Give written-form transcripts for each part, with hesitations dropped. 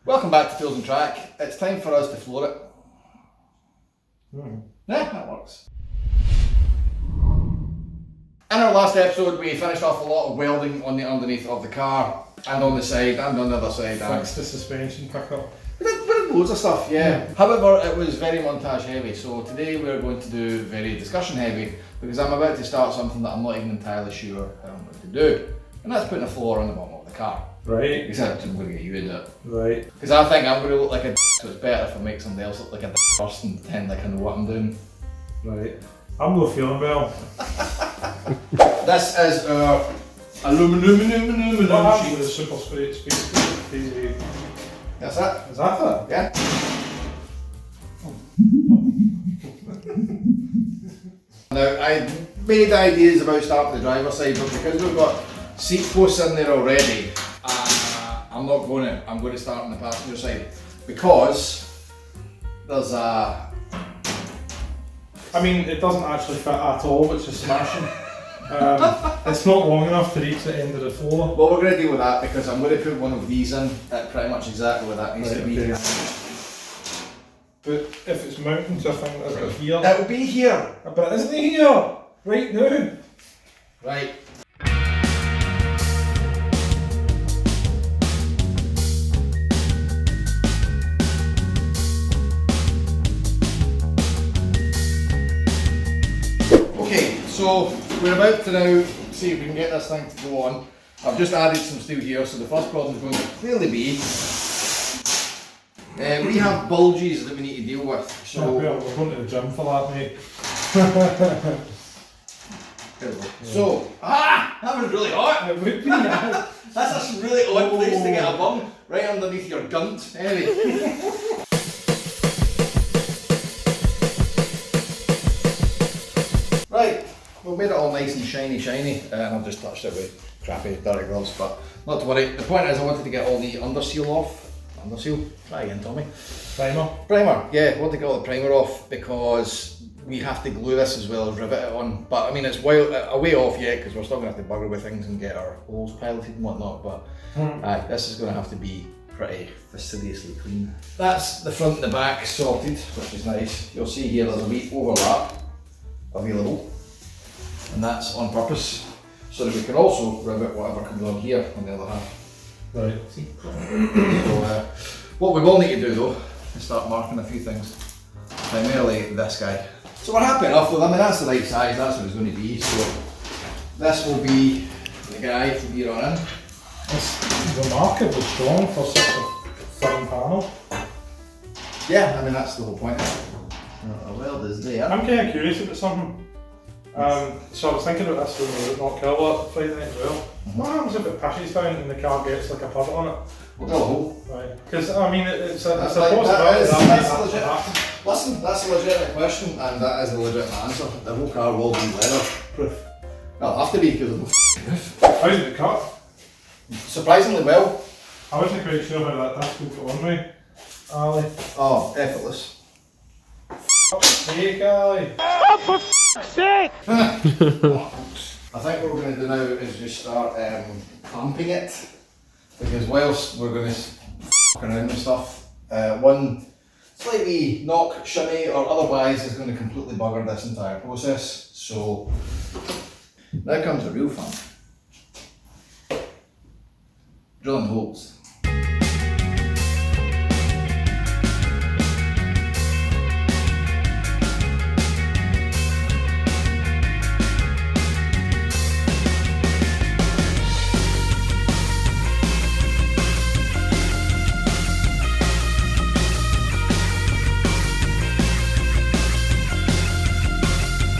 Welcome back to Tools and Track. It's time for us to floor it. Yeah, that works. In our last episode, we finished off a lot of welding on the underneath of the car, and on the side, and on the other side. Fixed the suspension pickup. We did loads of stuff, yeah. However, it was very montage heavy, so today we're going to do very discussion heavy, because I'm about to start something that I'm not even entirely sure how I'm going to do. And that's putting a floor on the bottom of the car. Right. Except I'm going to get you into it. Right. Because I think I'm going to look like a so it's better if I make somebody else look like a first and pretend like I know what I'm doing. Right. I'm not feeling well. This is our aluminum What happened sheet. with the super speed? That's it. Is that it? Yeah. Now, I made ideas about starting the driver's side, but because we've got seat posts in there already, I'm not going to. I'm going to start on the passenger side because there's a. I mean, it doesn't actually fit at all, which is smashing. It's not long enough to reach the end of the floor. Well, we're going to deal with that because I'm going to put one of these in at pretty much exactly where that needs to be. Okay. But if it's mounted to a thing that's got here, It will be here. but it isn't here right now. Right. Okay, so we're about to now see if we can get this thing to go on. I've just added some steel here, so the first problem is going to clearly be we have bulges that we need to deal with. So We're going to the gym for that, mate. So, that was really hot. It would be, yeah. That's a really odd place to get a bum, right underneath your gunt. Anyway. Right, we've made it all nice and shiny, and I've just touched it with crappy dirty gloves, but not to worry. The point is I wanted to get all the underseal off. Underseal? Try again, Tommy. Primer, yeah, I want to get all the primer off because we have to glue this as well as rivet it on. But I mean, it's a way off yet because we're still going to have to bugger with things and get our holes piloted and whatnot, but this is going to have to be pretty fastidiously clean. That's the front and the back sorted, which is nice. You'll see here there's a wee overlap available, and that's on purpose so that we can also rivet whatever comes on here on the other half. Right. See? So, what we will need to do though is start marking a few things, primarily this guy. So we're happy enough with, I mean that's the right size, that's what it's going to be, so this will be the guy from here on in. It's remarkably strong for such a thin panel. Yeah, I mean that's the whole point. A weld is there. I'm kind of curious about something. So I was thinking about this when we were at Knock Hill Friday night as well. What happens if it pushes down and the car gets like a pivot on it? We'll drill a hole. Right. Because I mean, it's a That's possibility that's that legit. happen. Listen, that's a legitimate question and that is a legitimate answer. The whole car will be leather proof. Well, it'll have to be because of the How did it cut? surprisingly well. I wasn't quite sure how that would go on me. Ali. Oh, effortless. Fuck's sake, Ali. I think what we're going to do now is just start clamping it because whilst we're going to f around with stuff, one slightly knock, shimmy or otherwise is going to completely bugger this entire process. So now comes the real fun. Drilling holes.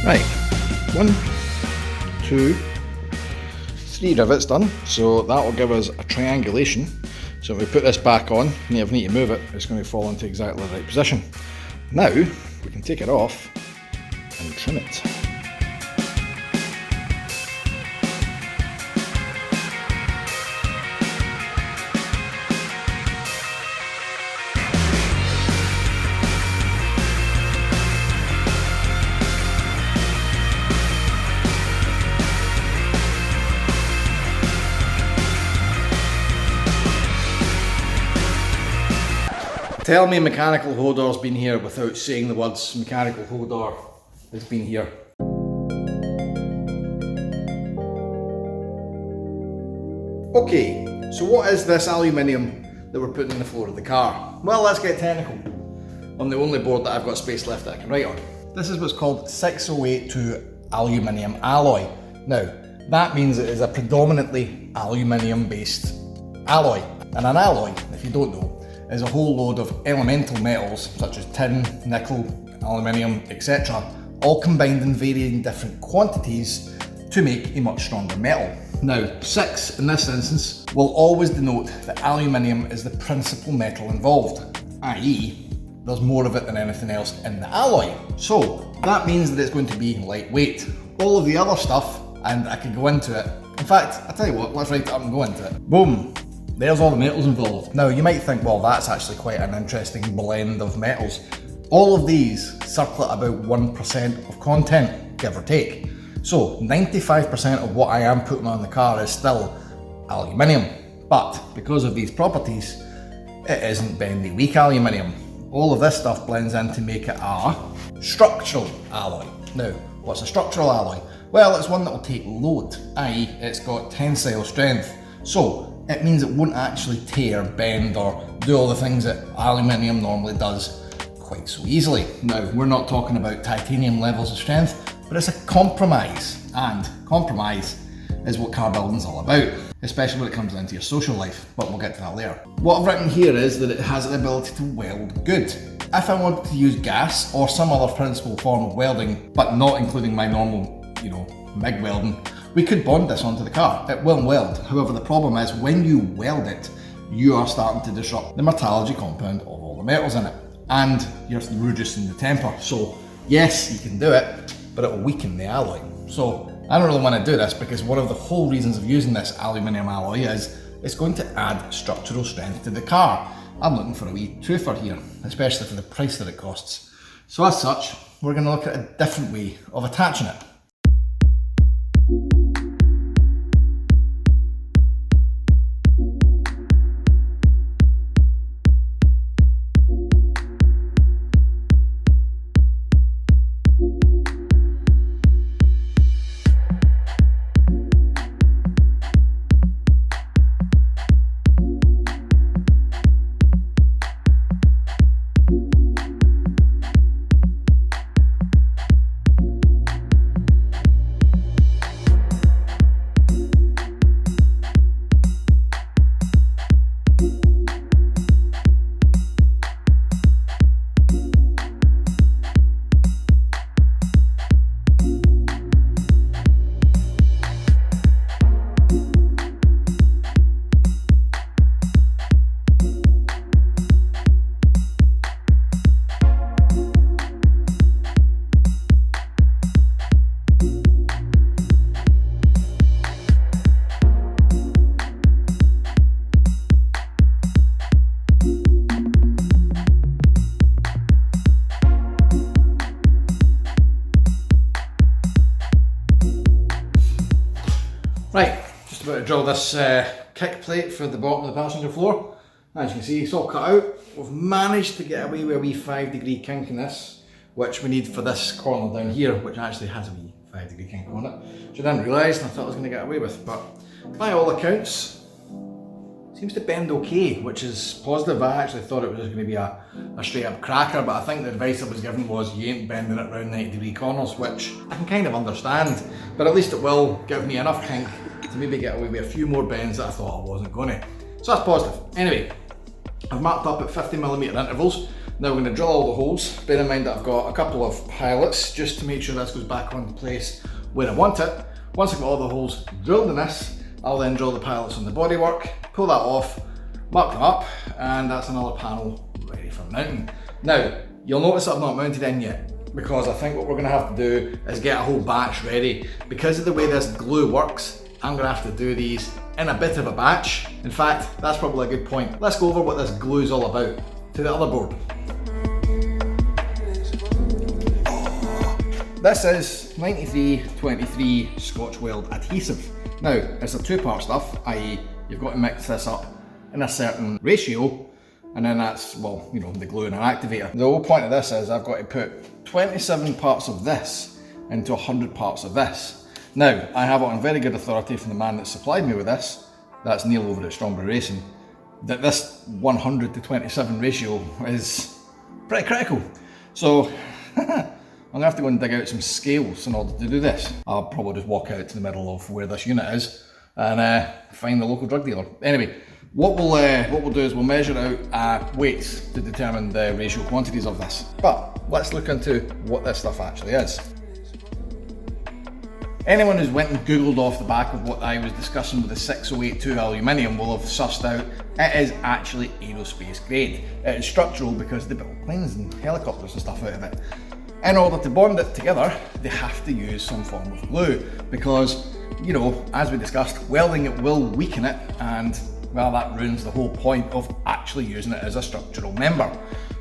Right, 1, 2, 3 rivets done, so that will give us a triangulation. So if we put this back on, and if we need to move it, it's going to fall into exactly the right position. Now, we can take it off and trim it. Tell me mechanical Hodor's been here without saying the words mechanical Hodor has been here. Okay, so what is this aluminium that we're putting in the floor of the car? Well, let's get technical. On the only board that I've got space left that I can write on. This is what's called 6082 aluminium alloy. Now, that means it is a predominantly aluminium based alloy. And an alloy, if you don't know, is a whole load of elemental metals such as tin, nickel, aluminium, etc. all combined in varying different quantities to make a much stronger metal. Now, 6 in this instance will always denote that aluminium is the principal metal involved, i.e. there's more of it than anything else in the alloy. So that means that it's going to be lightweight. All of the other stuff, and I could go into it. In fact, I'll tell you what, let's write it up and go into it. Boom, there's all the metals involved. Now you might think, well, that's actually quite an interesting blend of metals. All of these circle at about 1% of content, give or take. So 95% of what I am putting on the car is still aluminium. But because of these properties, it isn't bendy weak aluminium. All of this stuff blends in to make it a structural alloy. Now, what's a structural alloy? Well, it's one that will take load, i.e. it's got tensile strength. So it means it won't actually tear, bend, or do all the things that aluminium normally does quite so easily. Now, we're not talking about titanium levels of strength, but it's a compromise, and compromise is what car building's all about, especially when it comes down to your social life, but we'll get to that later. What I've written here is that it has the ability to weld good. If I wanted to use gas or some other principal form of welding, but not including my normal, MIG welding, we could bond this onto the car. It will weld. However, the problem is when you weld it, you are starting to disrupt the metallurgy compound of all the metals in it, and you're reducing the temper. So yes, you can do it, but it will weaken the alloy. So I don't really want to do this because one of the whole reasons of using this aluminium alloy is it's going to add structural strength to the car. I'm looking for a wee twofer here, especially for the price that it costs. So as such, we're going to look at a different way of attaching it. Right, just about to drill this kick plate for the bottom of the passenger floor. As you can see, it's all cut out. We've managed to get away with a wee 5-degree kink in this, which we need for this corner down here, which actually has a wee 5-degree kink on it, which I didn't realise and I thought I was going to get away with. But by all accounts, it seems to bend okay, which is positive. I actually thought it was just going to be a straight up cracker, but I think the advice I was given was you ain't bending it around 90-degree corners, which I can kind of understand, but at least it will give me enough kink to maybe get away with a few more bends that I thought I wasn't going to. So that's positive. Anyway, I've marked up at 50mm intervals. Now we're going to drill all the holes. Bear in mind that I've got a couple of pilots just to make sure this goes back on place where I want it. Once I've got all the holes drilled in this, I'll then drill the pilots on the bodywork, pull that off, mark them up, and that's another panel ready for mounting. Now, you'll notice that I've not mounted in yet, because I think what we're going to have to do is get a whole batch ready. Because of the way this glue works, I'm going to have to do these in a bit of a batch. In fact, that's probably a good point. Let's go over what this glue is all about to the other board. This is 9323 Scotch Weld adhesive. Now, it's a two-part stuff, i.e. you've got to mix this up in a certain ratio And then that's, well, you know, the glue and an activator. The whole point of this is I've got to put 27 parts of this into 100 parts of this. Now, I have it on very good authority from the man that supplied me with this, that's Neil over at Strawberry Racing, that this 100 to 27 ratio is pretty critical. So, I'm gonna have to go and dig out some scales in order to do this. I'll probably just walk out to the middle of where this unit is and find the local drug dealer. Anyway, what we'll do is we'll measure out weights to determine the ratio quantities of this. But let's look into what this stuff actually is. Anyone who's went and googled off the back of what I was discussing with the 6082 aluminium will have sussed out it is actually aerospace grade. It is structural because they build planes and helicopters and stuff out of it. In order to bond it together, they have to use some form of glue because, you know, as we discussed, welding it will weaken it, and well, that ruins the whole point of actually using it as a structural member.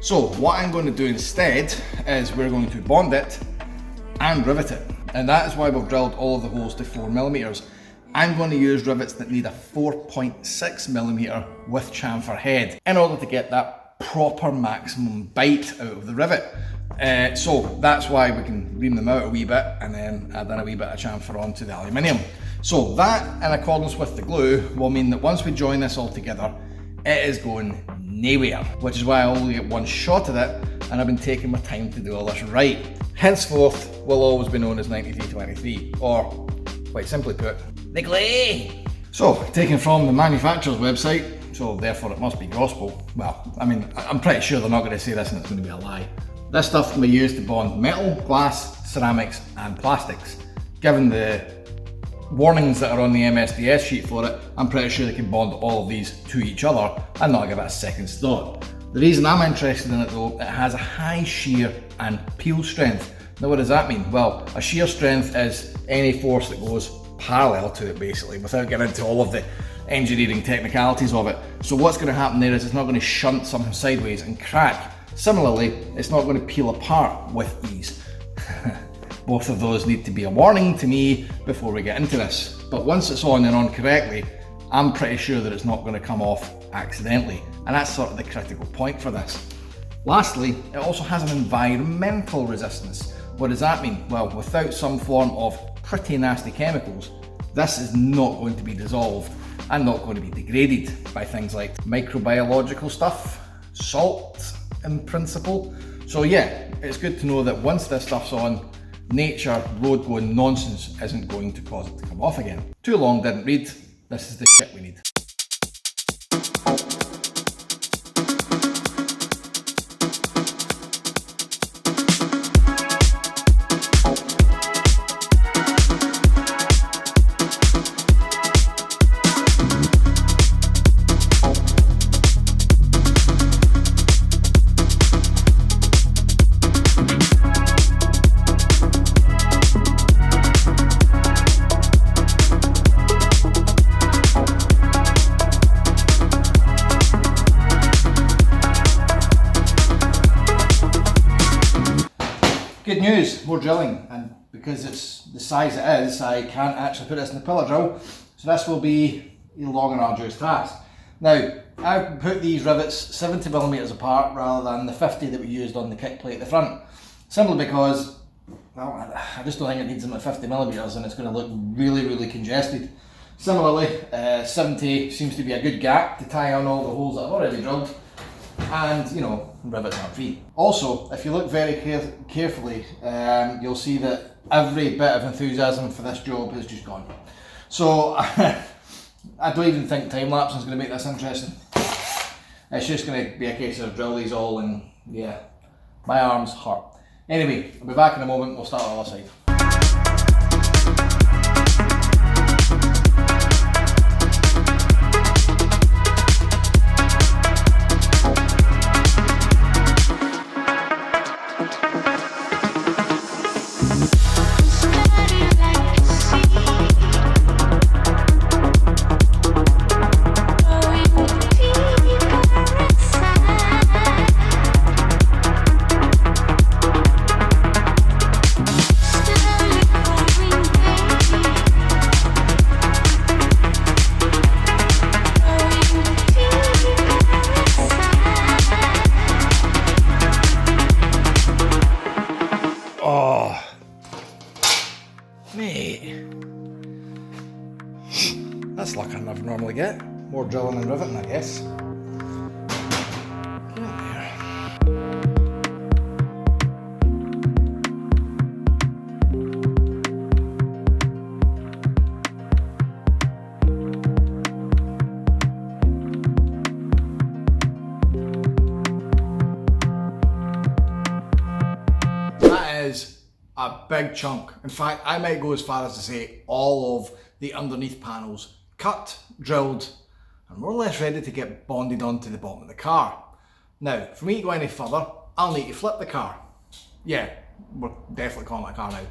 So what I'm going to do instead is we're going to bond it and rivet it. And that is why we've drilled all of the holes to 4mm. I'm going to use rivets that need a 4.6mm with chamfer head in order to get that proper maximum bite out of the rivet. So that's why we can ream them out a wee bit and then add in a wee bit of chamfer onto the aluminium. So that, in accordance with the glue, will mean that once we join this all together, it is going nowhere, which is why I only get one shot at it, and I've been taking my time to do all this right. Henceforth, will always be known as 9323, or quite simply put, the glue. So, taken from the manufacturer's website, so therefore it must be gospel. Well, I mean, I'm pretty sure they're not going to say this and it's going to be a lie. This stuff can be used to bond metal, glass, ceramics and plastics. Given the warnings that are on the MSDS sheet for it, I'm pretty sure they can bond all of these to each other and not give it a second's thought. The reason I'm interested in it though, it has a high shear and peel strength. Now what does that mean? Well, a shear strength is any force that goes parallel to it basically, without getting into all of the engineering technicalities of it. So what's going to happen there is it's not going to shunt something sideways and crack. Similarly, it's not going to peel apart with ease. Both of those need to be a warning to me before we get into this. But once it's on and on correctly, I'm pretty sure that it's not going to come off accidentally. And that's sort of the critical point for this. Lastly, it also has an environmental resistance. What does that mean? Well, without some form of pretty nasty chemicals, this is not going to be dissolved and not going to be degraded by things like microbiological stuff, salt in principle. So yeah, it's good to know that once this stuff's on, nature road going nonsense isn't going to cause it to come off again. Too long, didn't read. This is the shit we need. Good news, more drilling, and because it's the size it is, I can't actually put this in the pillar drill, so this will be a long and arduous task. Now, I've put these rivets 70mm apart rather than the 50 that we used on the kick plate at the front, simply because, well, I just don't think it needs them at 50mm and it's going to look really congested. Similarly, 70 seems to be a good gap to tie on all the holes that I've already drilled. And, you know, rivets aren't free. Also, if you look very carefully, you'll see that every bit of enthusiasm for this job has just gone. So, I don't even think time-lapse is going to make this interesting. It's just going to be a case of drill these all and, yeah, my arms hurt. Anyway, I'll be back in a moment, we'll start on the other side. Still normally get. More drilling and riveting, I guess. A big chunk. In fact, I might go as far as to say all of the underneath panels cut, drilled, and more or less ready to get bonded onto the bottom of the car. Now, for me to go any further, I'll need to flip the car. Yeah, we're definitely calling it a car now.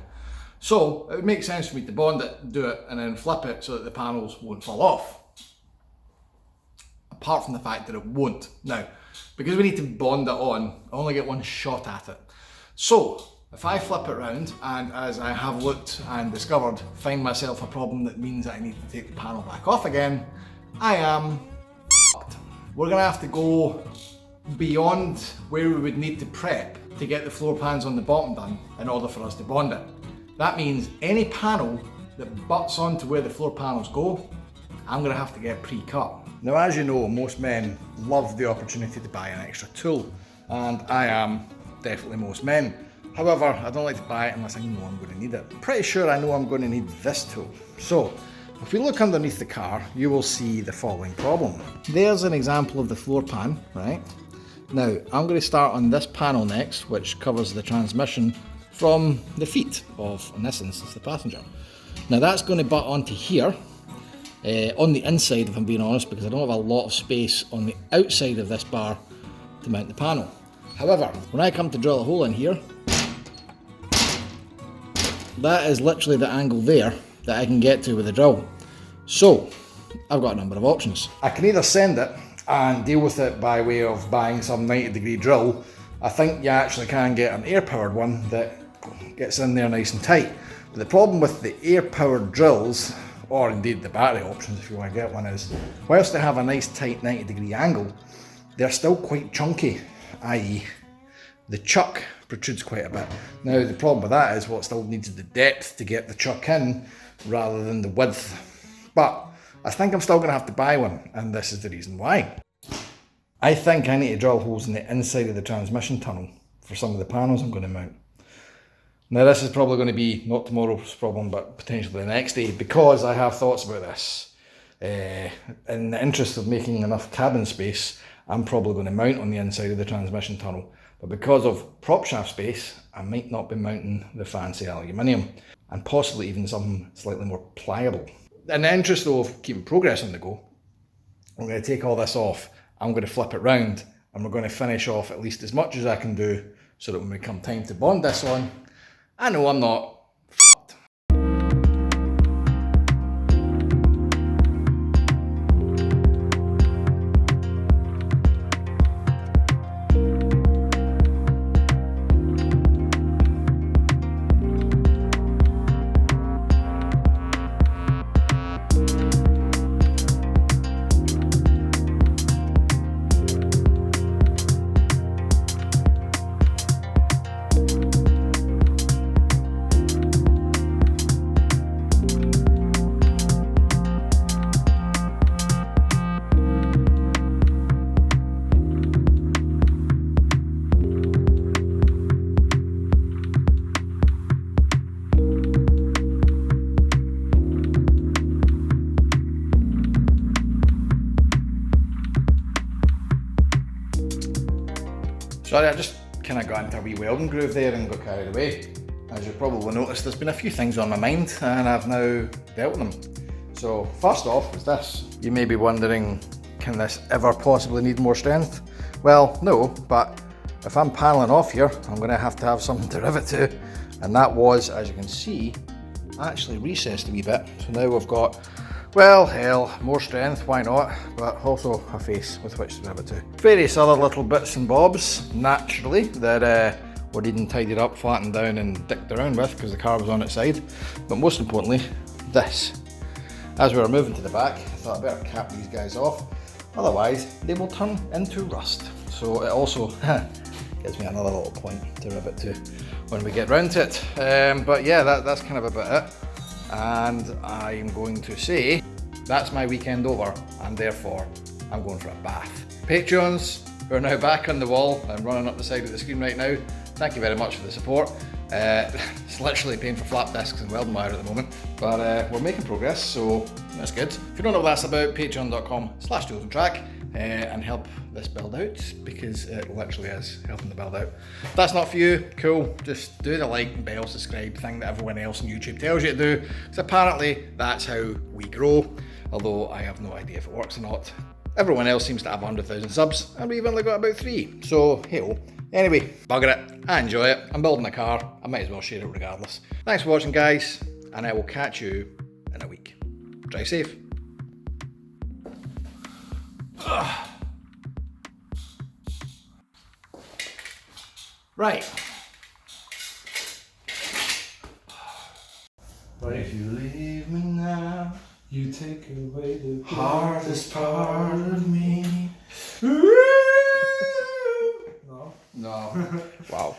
So, it would make sense for me to bond it, do it, and then flip it so that the panels won't fall off. Apart from the fact that it won't. Now, because we need to bond it on, I only get one shot at it. So, if I flip it round, and as I have looked and discovered, find myself a problem that means that I need to take the panel back off again, I am f***ed. We're going to have to go beyond where we would need to prep to get the floor pans on the bottom done in order for us to bond it. That means any panel that butts onto where the floor panels go, I'm going to have to get pre-cut. Now, as you know, most men love the opportunity to buy an extra tool, and I am definitely most men. However, I don't like to buy it unless I know I'm going to need it. Pretty sure I know I'm going to need this tool. So, if we look underneath the car, you will see the following problem. There's an example of the floor pan, right? Now, I'm going to start on this panel next, which covers the transmission from the feet of, in this instance, the passenger. Now, that's going to butt onto here, on the inside, if I'm being honest, because I don't have a lot of space on the outside of this bar to mount the panel. However, when I come to drill a hole in here, that is literally the angle there that I can get to with the drill. So, I've got a number of options. I can either send it and deal with it by way of buying some 90-degree drill. I think you actually can get an air-powered one that gets in there nice and tight. But the problem with the air-powered drills, or indeed the battery options if you want to get one, is whilst they have a nice tight 90-degree angle, they're still quite chunky, i.e. the chuck protrudes quite a bit. Now the problem with that is what still needs the depth to get the chuck in rather than the width. But I think I'm still going to have to buy one, and this is the reason why. I think I need to drill holes in the inside of the transmission tunnel for some of the panels I'm going to mount. Now this is probably going to be not tomorrow's problem but potentially the next day, because I have thoughts about this. In the interest of making enough cabin space, I'm probably going to mount on the inside of the transmission tunnel. But because of prop shaft space, I might not be mounting the fancy aluminium, and possibly even something slightly more pliable. In the interest though of keeping progress on the go, I'm going to take all this off, I'm going to flip it round, and we're going to finish off at least as much as I can do, so that when we come time to bond this on, I know I'm not f***ed. Sorry, I just kind of got into a wee welding groove there and got carried away. As you've probably noticed, there's been a few things on my mind and I've now dealt with them. So first off is this. You may be wondering, can this ever possibly need more strength? Well, no, but if I'm paneling off here, I'm going to have something to rivet to. And that was, as you can see, actually recessed a wee bit. So now we've got, well, hell, more strength, why not? But also a face with which to rivet to. Various other little bits and bobs, naturally, that were needing tidied up, flattened down and dicked around with because the car was on its side. But most importantly, this. As we were moving to the back, I thought I better cap these guys off, otherwise they will turn into rust. So it also gives me another little point to rivet to when we get round to it. But yeah, that's kind of about it. And I'm going to say that's my weekend over, and therefore I'm going for a bath. Patreons, who are now back on the wall and running up the side of the screen right now, thank you very much for the support. It's literally paying for flap discs and welding wire at the moment, but we're making progress, so that's good. If you don't know what that's about, patreon.com/JoesandTrack and help this build out, because it literally is helping the build out. If that's not for you, cool, just do the like and bell subscribe thing that everyone else on YouTube tells you to do, because apparently that's how we grow, although I have no idea if it works or not. Everyone else seems to have 100,000 subs, and we've only got about 3, so hey-oh. Anyway, bugger it, I enjoy it, I'm building a car, I might as well share it regardless. Thanks for watching guys, and I will catch you in a week. Drive safe. Right. If you leave me now, You take away the hardest part of me. No. No. Wow.